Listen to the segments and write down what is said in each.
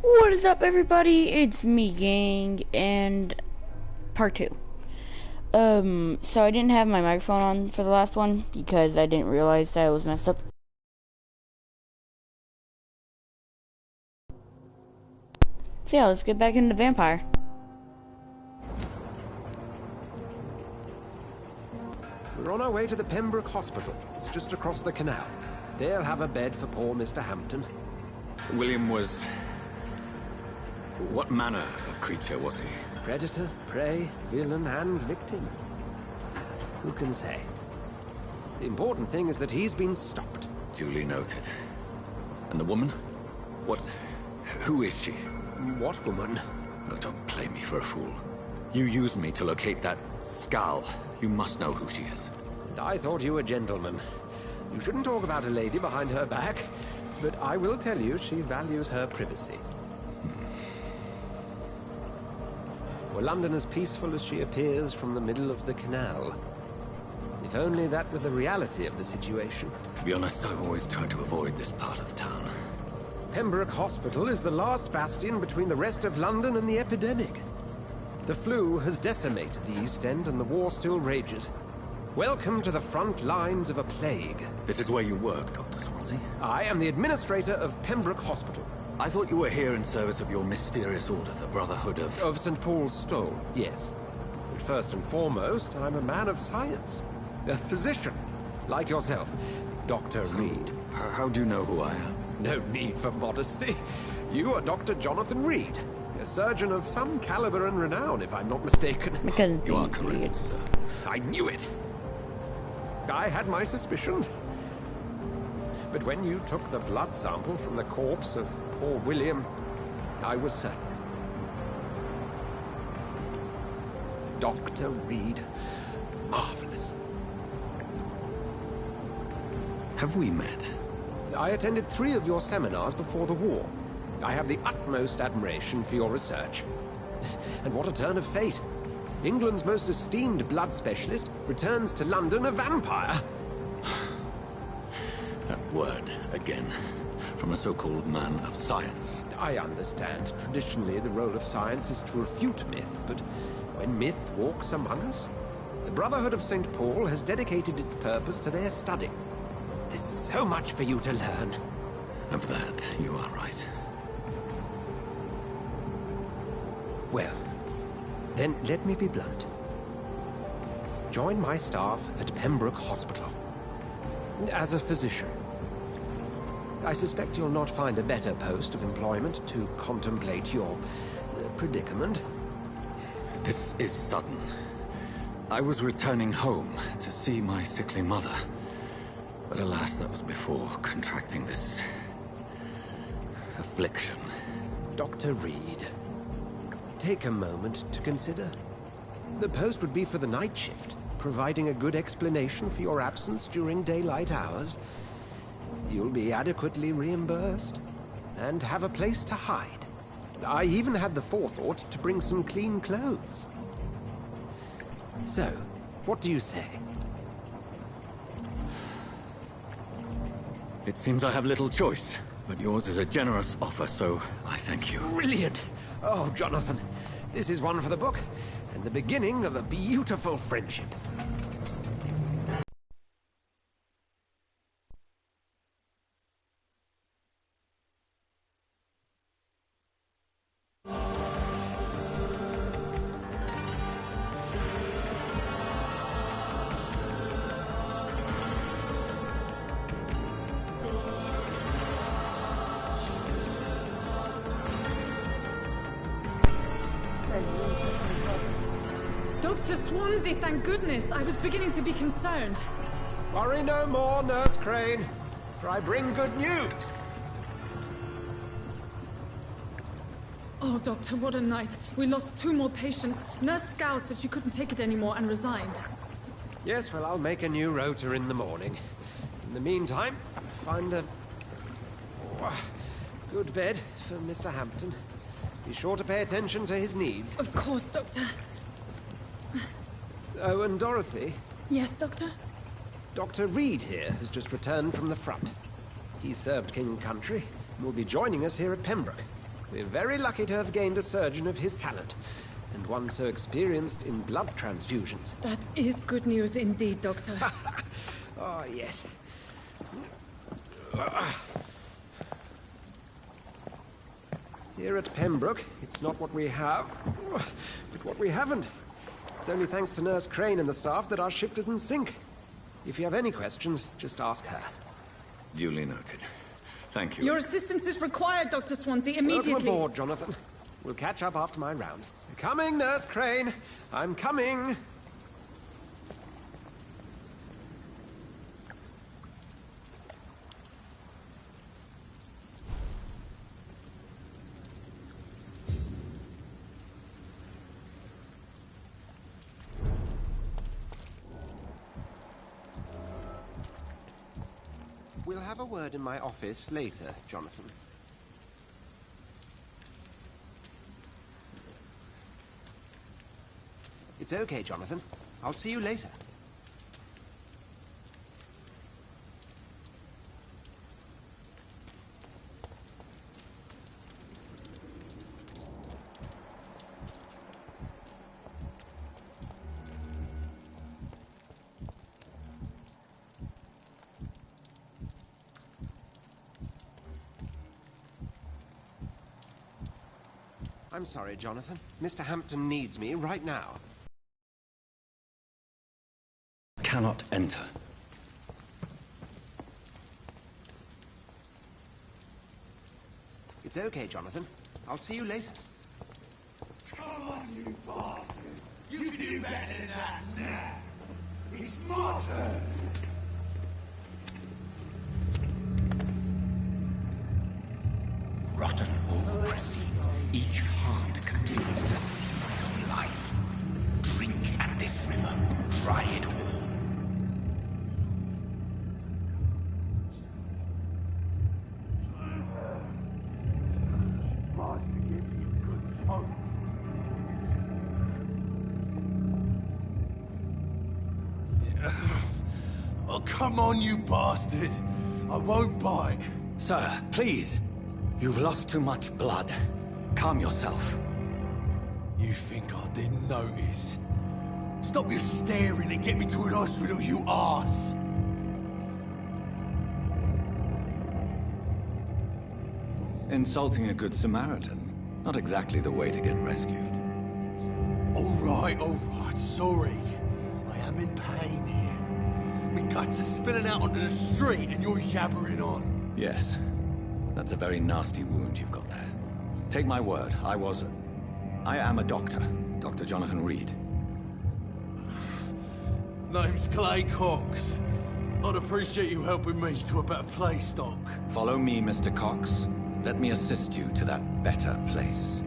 What is up, everybody? It's me, gang, and part 2. So I didn't have my microphone on for the last one because I didn't realize that it was messed up. So yeah, let's get back into Vampire. We're on our way to the Pembroke Hospital. It's just across the canal. They'll have a bed for poor Mr. Hampton. William was... What manner of creature was he? Predator, prey, villain, and victim. Who can say? The important thing is that he's been stopped. Duly noted. And the woman? What... who is she? What woman? Oh, don't play me for a fool. You used me to locate that Skal. You must know who she is. And I thought you a gentleman. You shouldn't talk about a lady behind her back, but I will tell you she values her privacy. Were London as peaceful as she appears from the middle of the canal? If only that were the reality of the situation. To be honest, I've always tried to avoid this part of town. Pembroke Hospital is the last bastion between the rest of London and the epidemic. The flu has decimated the East End and the war still rages. Welcome to the front lines of a plague. This is where you work, Dr. Swansea? I am the administrator of Pembroke Hospital. I thought you were here in service of your mysterious order, the Brotherhood of... Of St. Paul's Stole, yes. But first and foremost, I'm a man of science. A physician, like yourself, Dr. Reed. How do you know who I am? No need for modesty. You are Dr. Jonathan Reed, a surgeon of some caliber and renown, if I'm not mistaken. Because You are correct, sir. I knew it. I had my suspicions. But when you took the blood sample from the corpse of poor William, I was certain. Dr. Reed. Marvelous. Have we met? I attended 3 of your seminars before the war. I have the utmost admiration for your research. And what a turn of fate. England's most esteemed blood specialist returns to London a vampire. That word, again. From a so-called man of science. I understand. Traditionally, the role of science is to refute myth, but when myth walks among us, the Brotherhood of St. Paul has dedicated its purpose to their study. There's so much for you to learn. Of that, you are right. Well, then let me be blunt. Join my staff at Pembroke Hospital. As a physician. I suspect you'll not find a better post of employment to contemplate your predicament. This is sudden. I was returning home to see my sickly mother. But alas, that was before contracting this... affliction. Dr. Reed, take a moment to consider. The post would be for the night shift, providing a good explanation for your absence during daylight hours. You'll be adequately reimbursed, and have a place to hide. I even had the forethought to bring some clean clothes. So, what do you say? It seems I have little choice, but yours is a generous offer, so I thank you. Brilliant! Oh, Jonathan, this is one for the book, and the beginning of a beautiful friendship. Dr. Swansea, thank goodness. I was beginning to be concerned. Worry no more, Nurse Crane, for I bring good news. Oh, Doctor, what a night. We lost 2 more patients. Nurse Scow said she couldn't take it anymore and resigned. Yes, well, I'll make a new rota in the morning. In the meantime, find a good bed for Mr. Hampton. Be sure to pay attention to his needs. Of course, Doctor. Oh, and Dorothy, Yes, Doctor? Dr. Reed here has just returned from the front. He served King and Country and will be joining us here at Pembroke. We're very lucky to have gained a surgeon of his talent, and one so experienced in blood transfusions. That is good news indeed, Doctor. Oh, yes. Here at Pembroke, it's not what we have, but what we haven't. It's only thanks to Nurse Crane and the staff that our ship doesn't sink. If you have any questions, just ask her. Duly noted. Thank you. Your assistance is required, Dr. Swansea, immediately. Welcome aboard, Jonathan. We'll catch up after my rounds. Coming, Nurse Crane. I'm coming. We'll have a word in my office later, Jonathan. It's okay, Jonathan. I'll see you later. I'm sorry, Jonathan. Mr. Hampton needs me right now. Cannot enter. It's okay, Jonathan. I'll see you later. Come on, you bastard! You can do better than that now! It's my turn! Rotten ore, Christine. Each heart contains the seed of life. Drink at this river. Try it all. Oh, come on, you bastard! I won't bite. Sir, please. You've lost too much blood. Calm yourself. You think I didn't notice? Stop your staring and get me to an hospital, you arse! Insulting a good Samaritan. Not exactly the way to get rescued. All right, sorry. I am in pain here. My guts are spilling out onto the street and you're yabbering on. Yes. That's a very nasty wound you've got there. Take my word, I am a doctor. Dr. Jonathan Reed. Name's Clay Cox. I'd appreciate you helping me to a better place, Doc. Follow me, Mr. Cox. Let me assist you to that better place.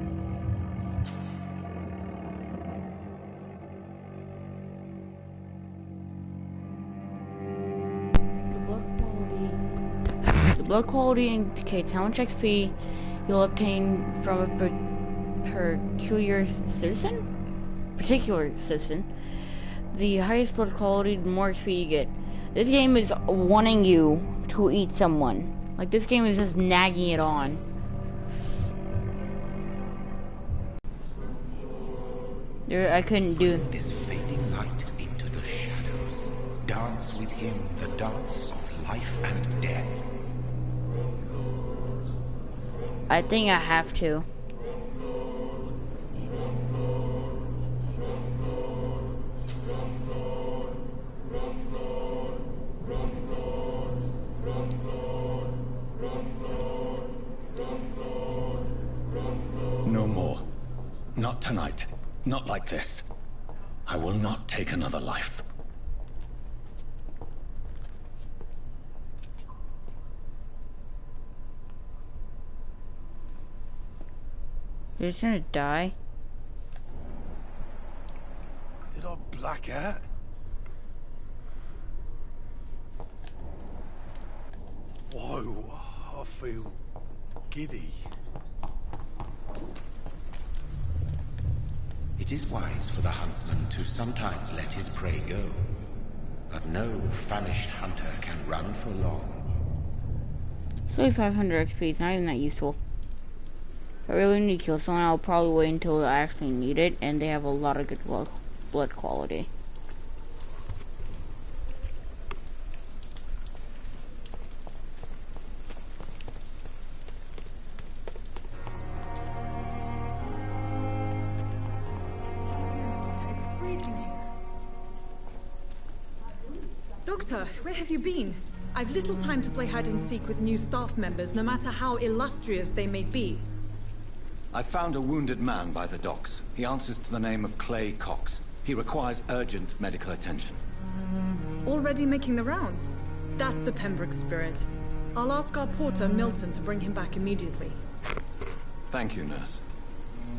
The blood quality indicates how much XP you'll obtain from a particular citizen. The highest blood quality, the more XP you get. This game is wanting you to eat someone. Like, this game is just nagging it on. I couldn't do this fading light into the shadows. Dance with him the dance of life and death. I think I have to. No more. Not tonight. Not like this. I will not take another life. You're just gonna die? Did I black out? Whoa, I feel giddy. It is wise for the huntsman to sometimes let his prey go. But no famished hunter can run for long. It's only 500 XP, it's not even that useful. If I really need to kill someone, I'll probably wait until I actually need it, and they have a lot of good blood quality. It's freezing here. Doctor, where have you been? I've little time to play hide and seek with new staff members, no matter how illustrious they may be. I found a wounded man by the docks. He answers to the name of Clay Cox. He requires urgent medical attention. Already making the rounds? That's the Pembroke spirit. I'll ask our porter, Milton, to bring him back immediately. Thank you, nurse.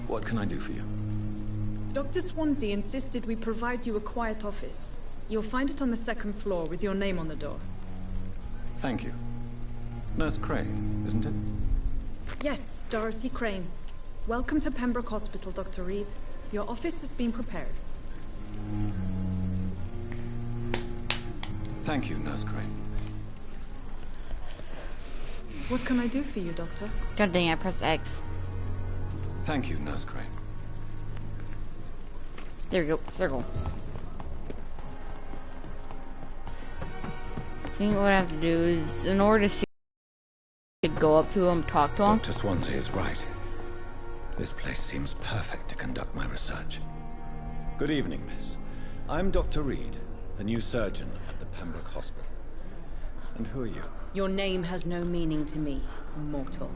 What can I do for you? Dr. Swansea insisted we provide you a quiet office. You'll find it on the second floor with your name on the door. Thank you. Nurse Crane, isn't it? Yes, Dorothy Crane. Welcome to Pembroke Hospital, Dr. Reed. Your office has been prepared. Thank you, Nurse Crane. What can I do for you, Doctor? God dang, I pressed X. Thank you, Nurse Crane. There you go, circle. See, what I have to do is, in order to see, go up to him, talk to him. Dr. Swansea is right. This place seems perfect to conduct my research. Good evening, miss. I'm Dr. Reed, the new surgeon at the Pembroke Hospital. And who are you? Your name has no meaning to me, mortal.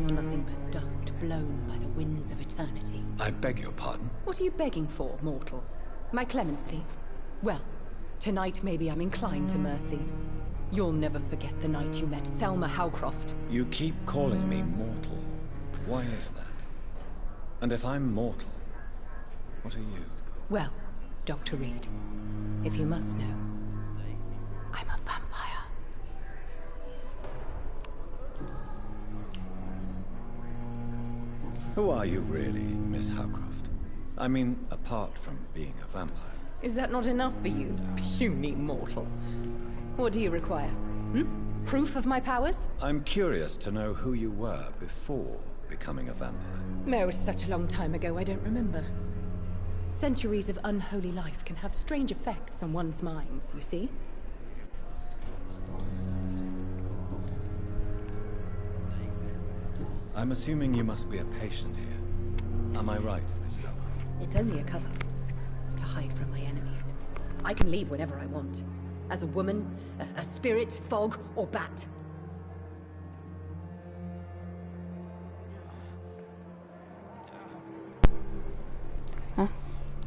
You're nothing but dust blown by the winds of eternity. I beg your pardon? What are you begging for, mortal? My clemency? Well, tonight maybe I'm inclined to mercy. You'll never forget the night you met Thelma Howcroft. You keep calling me mortal. Why is that? And if I'm mortal, what are you? Well, Dr. Reed, if you must know, I'm a vampire. Who are you really, Miss Howcroft? I mean, apart from being a vampire. Is that not enough for you, puny mortal? What do you require? Proof of my powers? I'm curious to know who you were before becoming a vampire. No, it's such a long time ago, I don't remember. Centuries of unholy life can have strange effects on one's minds, you see? I'm assuming you must be a patient here. Am I right, Miss Howcroft? It's only a cover. To hide from my enemies. I can leave whenever I want. As a woman, a spirit, fog, or bat. Huh?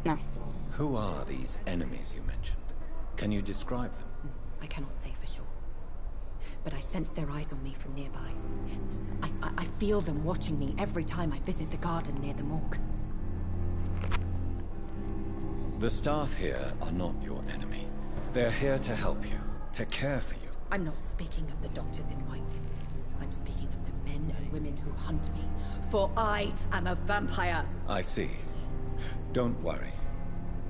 No. Who are these enemies you mentioned? Can you describe them? I cannot say for sure. But I sense their eyes on me from nearby. I feel them watching me every time I visit the garden near the morgue. The staff here are not your enemy. They're here to help you, to care for you. I'm not speaking of the doctors in white. I'm speaking of the men and women who hunt me. For I am a vampire. I see. Don't worry.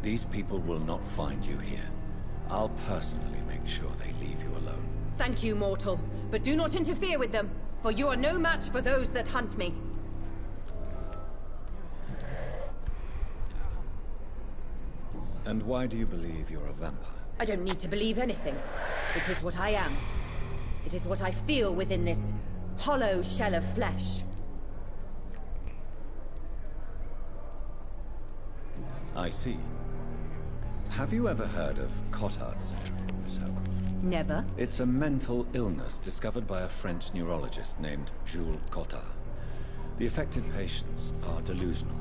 These people will not find you here. I'll personally make sure they leave you alone. Thank you, mortal. But do not interfere with them, for you are no match for those that hunt me. And why do you believe you're a vampire? I don't need to believe anything. It is what I am. It is what I feel within this hollow shell of flesh. I see. Have you ever heard of Cotard's syndrome, Miss Howcroft? Never. It's a mental illness discovered by a French neurologist named Jules Cotard. The affected patients are delusional.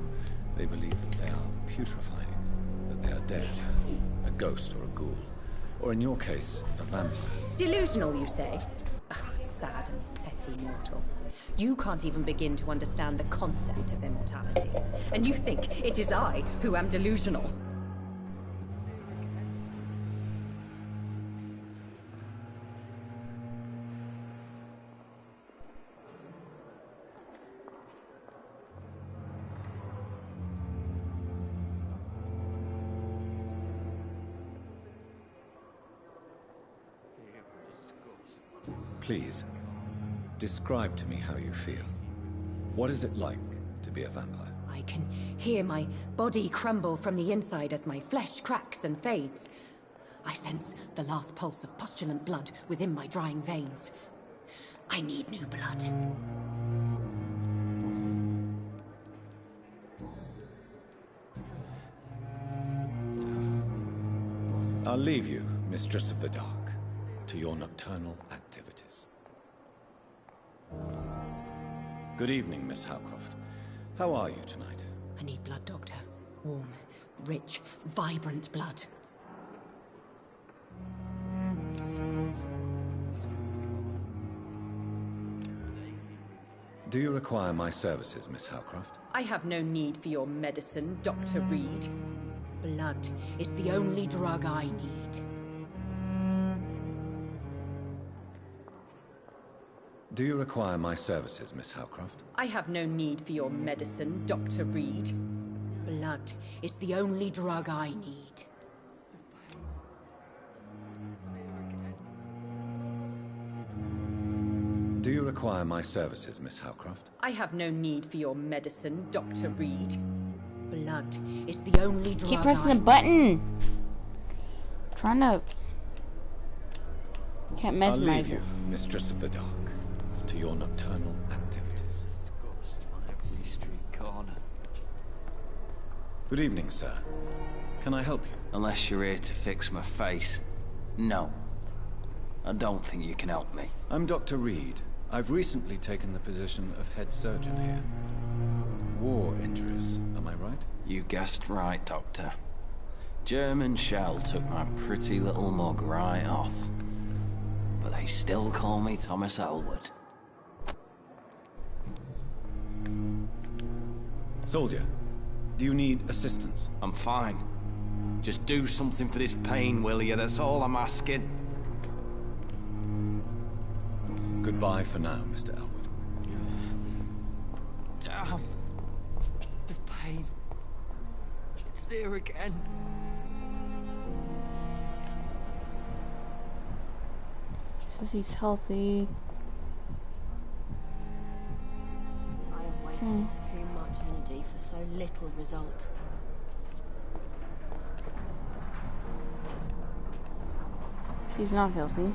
They believe that they are putrefying, that they are dead, a ghost or a ghoul, or in your case, a vampire. Delusional, you say? Oh, sad and petty mortal. You can't even begin to understand the concept of immortality. And you think it is I who am delusional. Please, describe to me how you feel. What is it like to be a vampire? I can hear my body crumble from the inside as my flesh cracks and fades. I sense the last pulse of postulant blood within my drying veins. I need new blood. I'll leave you, Mistress of the Dark, to your nocturnal activities. Good evening, Miss Howcroft. How are you tonight? I need blood, Doctor. Warm, rich, vibrant blood. Do you require my services, Miss Howcroft? I have no need for your medicine, Dr. Reed. Blood is the only drug I need. Do you require my services, Miss Howcroft? I have no need for your medicine, Dr. Reed. Blood is the only drug I need. Do you require my services, Miss Howcroft? I have no need for your medicine, Dr. Reed. Blood is the only drug Keep pressing the I button. Trying to. Can't I'll mesmerize leave you, her. Mistress of the Dark, to your nocturnal activities. On every street corner. Good evening, sir. Can I help you? Unless you're here to fix my face. No. I don't think you can help me. I'm Dr. Reed. I've recently taken the position of head surgeon here. War injuries, am I right? You guessed right, Doctor. German shell took my pretty little mug right off. But they still call me Thomas Elwood. Soldier, do you need assistance? I'm fine. Just do something for this pain, will you? That's all I'm asking. Goodbye for now, Mr. Elwood. Damn. The pain. It's here again. Says he's healthy. I am wasting too much energy for so little result. She's not healthy.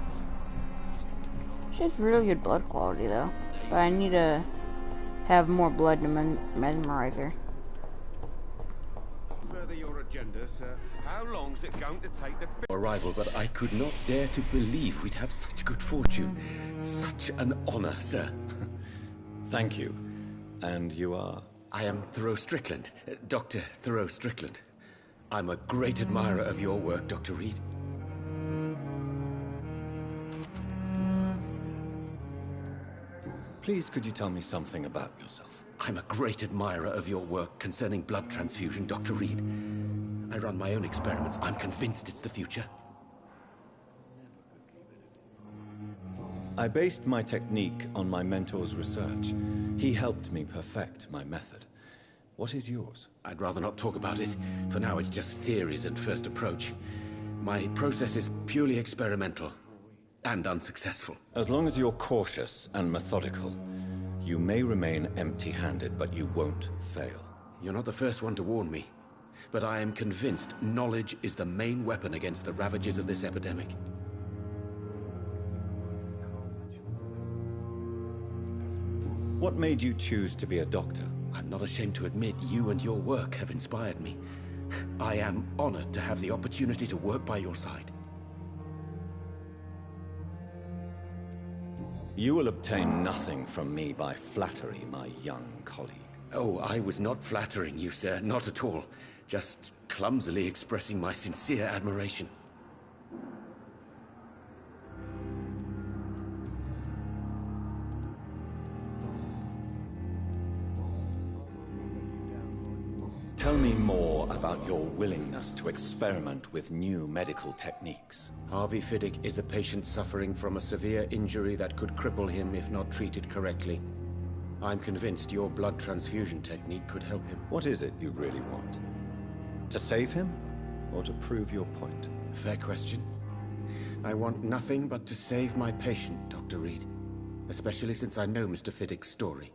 She has really good blood quality though. But I need to have more blood to mesmerize her. Further your agenda, sir. How long's it going to take to arrival, but I could not dare to believe we'd have such good fortune. Such an honor, sir. Thank you. And you are? I am Thoreau Strickland, Dr. Thoreau Strickland. I'm a great admirer of your work, Dr. Reed. Please, could you tell me something about yourself? I'm a great admirer of your work concerning blood transfusion, Dr. Reed. I run my own experiments. I'm convinced it's the future. I based my technique on my mentor's research. He helped me perfect my method. What is yours? I'd rather not talk about it. For now, it's just theories and first approach. My process is purely experimental and unsuccessful. As long as you're cautious and methodical, you may remain empty-handed, but you won't fail. You're not the first one to warn me, but I am convinced knowledge is the main weapon against the ravages of this epidemic. What made you choose to be a doctor? I'm not ashamed to admit you and your work have inspired me. I am honored to have the opportunity to work by your side. You will obtain nothing from me by flattery, my young colleague. Oh, I was not flattering you, sir. Not at all. Just clumsily expressing my sincere admiration. Tell me more about your willingness to experiment with new medical techniques. Harvey Fiddick is a patient suffering from a severe injury that could cripple him if not treated correctly. I'm convinced your blood transfusion technique could help him. What is it you really want? To save him, or to prove your point? Fair question. I want nothing but to save my patient, Dr. Reed. Especially since I know Mr. Fiddick's story.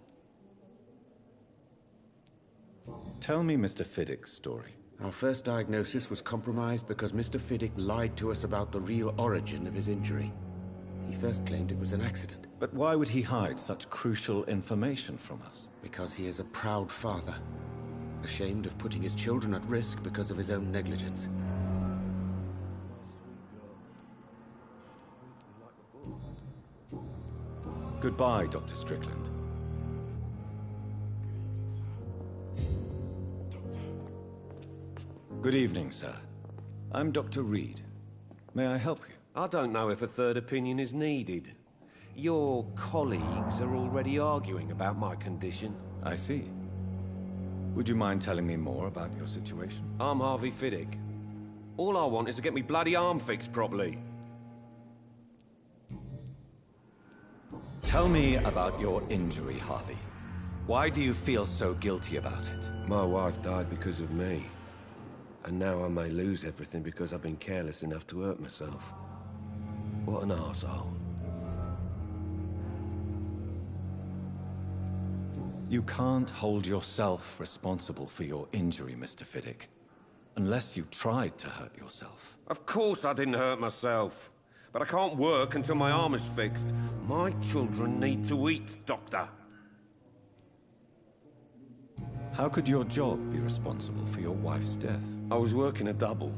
Tell me Mr. Fiddick's story. Our first diagnosis was compromised because Mr. Fiddick lied to us about the real origin of his injury. He first claimed it was an accident. But why would he hide such crucial information from us? Because he is a proud father, ashamed of putting his children at risk because of his own negligence. Goodbye, Dr. Strickland. Good evening, sir. I'm Dr. Reed. May I help you? I don't know if a third opinion is needed. Your colleagues are already arguing about my condition. I see. Would you mind telling me more about your situation? I'm Harvey Fiddick. All I want is to get me bloody arm fixed properly. Tell me about your injury, Harvey. Why do you feel so guilty about it? My wife died because of me. And now I may lose everything because I've been careless enough to hurt myself. What an arsehole. You can't hold yourself responsible for your injury, Mr. Fiddick. Unless you tried to hurt yourself. Of course I didn't hurt myself. But I can't work until my arm is fixed. My children need to eat, Doctor. How could your job be responsible for your wife's death? I was working a double.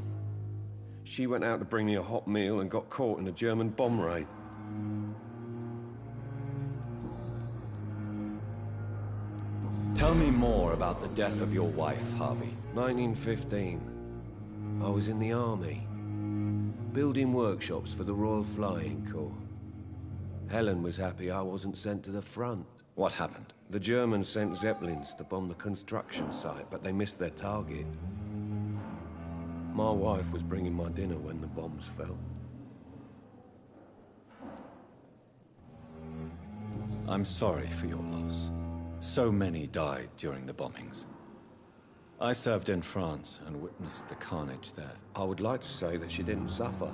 She went out to bring me a hot meal and got caught in a German bomb raid. Tell me more about the death of your wife, Harvey. 1915. I was in the army, building workshops for the Royal Flying Corps. Helen was happy I wasn't sent to the front. What happened? The Germans sent Zeppelins to bomb the construction site, but they missed their target. My wife was bringing my dinner when the bombs fell. I'm sorry for your loss. So many died during the bombings. I served in France and witnessed the carnage there. I would like to say that she didn't suffer.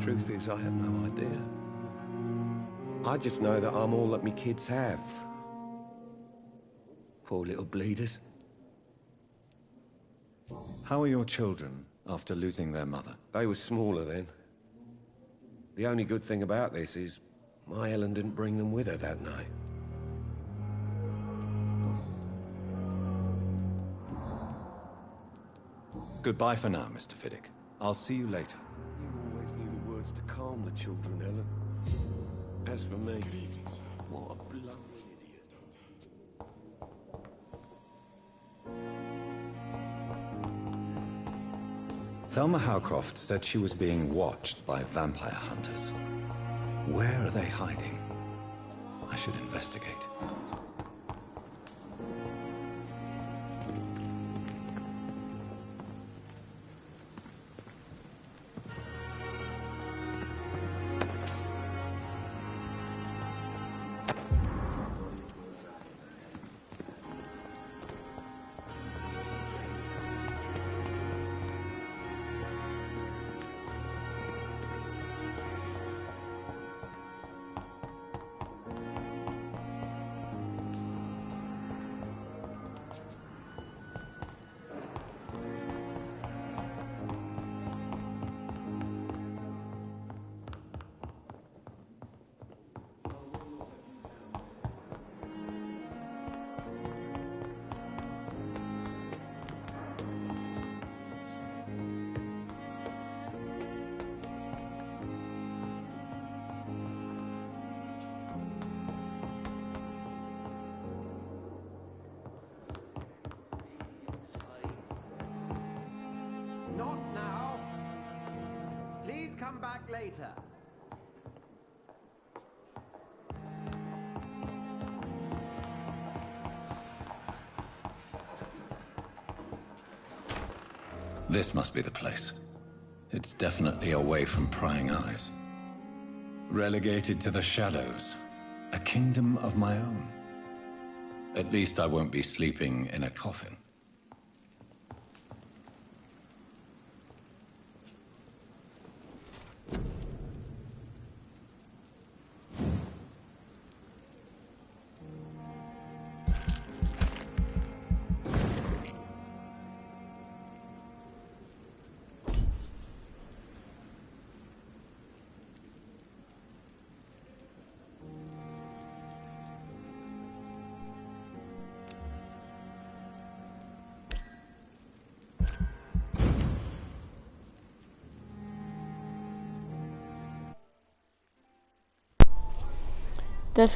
Truth is, I have no idea. I just know that I'm all that me kids have. Poor little bleeders. How are your children after losing their mother? They were smaller then. The only good thing about this is my Helen didn't bring them with her that night. Goodbye for now, Mr. Fiddick. I'll see you later. You always knew the words to calm the children, Helen. As for me, good evening, sir. What a bloody idiot. Thelma Howcroft said she was being watched by vampire hunters. Where are they hiding? I should investigate. Not now. Please come back later. This must be the place. It's definitely away from prying eyes. Relegated to the shadows. A kingdom of my own. At least I won't be sleeping in a coffin.